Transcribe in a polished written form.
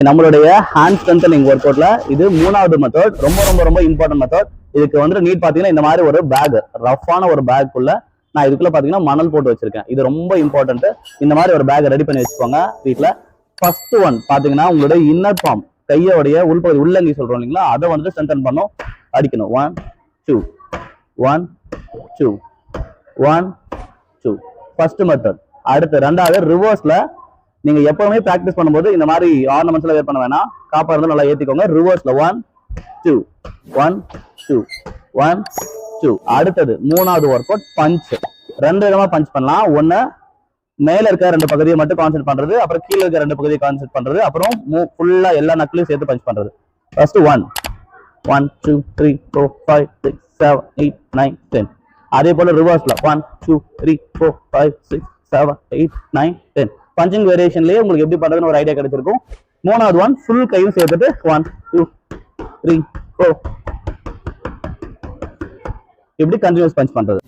நம்மளுடைய hand strengthening work அவுட்ல இது மூணாவது மெத்தட், ரொம்ப ரொம்ப ரொம்ப இம்பார்ட்டன்ட் மெத்தட். இதுக்கு வந்து நீட் பாத்தீங்கன்னா இந்த மாதிரி ஒரு பேக், ரஃப்பான ஒரு பேக்குள்ள நான் இதுக்குள்ள பாத்தீங்கன்னா மணல் போட்டு வச்சிருக்கேன். இது ரொம்ப இம்பார்ட்டன்ட். இந்த மாதிரி ஒரு பேக் ரெடி பண்ணி வச்சுக்கோங்க வீட்டுல. ஃபர்ஸ்ட் ஒன் பாத்தீங்கன்னா உங்களுடைய இன்னர் பாம், கையோடைய உள்பகுதி உள்ளங்கி சொல்றோம் இல்லைங்களா, அதை வந்து ஸ்ட்ரென்தன் பண்ணும், அடிக்கணும். 1 2 1 2 1 2 ஃபர்ஸ்ட் மெத்தட். அடுத்து ரெண்டாவது ரிவர்ஸ்ல நீங்க எப்பவுமே பிராக்டிஸ் பண்ணும்போது இந்த மாதிரி ஆர்னமெண்ட்ஸ்ல வேர் பண்ண வேணாம், காப்பா இருந்தா நல்லா ஏத்திக்கோங்க. ரிவர்ஸ்ல 1 2 1 2 1 2. அடுத்தது மூணாவது ஒர்க் அவுட் பஞ்ச். ரெண்டு விதமா பஞ்ச் பண்ணலாம். ஒன்னு மேல இருக்க ரெண்டு பகுதியை மட்டும் கான்சென்ட் பண்றது, அப்புறம் கீழே இருக்க ரெண்டு பகுதியை கான்சென்ட் பண்றது, அப்புறம் ஃபுல்லா எல்லா நக்களையும் சேர்த்து பஞ்ச் பண்றது. ஃபர்ஸ்ட் 1 1 2 3 4 5 6 7 8 9 10. அதே போல ரிவர்ஸ்ல 1 2 3 4 5 6 7 8 9 10. பஞ்சிங் வேரியேஷன்லயே உங்களுக்கு எப்படி பண்றதுன்னு ஒரு ஐடியா கிடைச்சிருக்கும். மூணாவது ஒன் ஃபுல் கையும் சேர்த்துட்டு 1 2 3 4 இப்படி கண்டினியூஸ் பஞ்ச் பண்றது.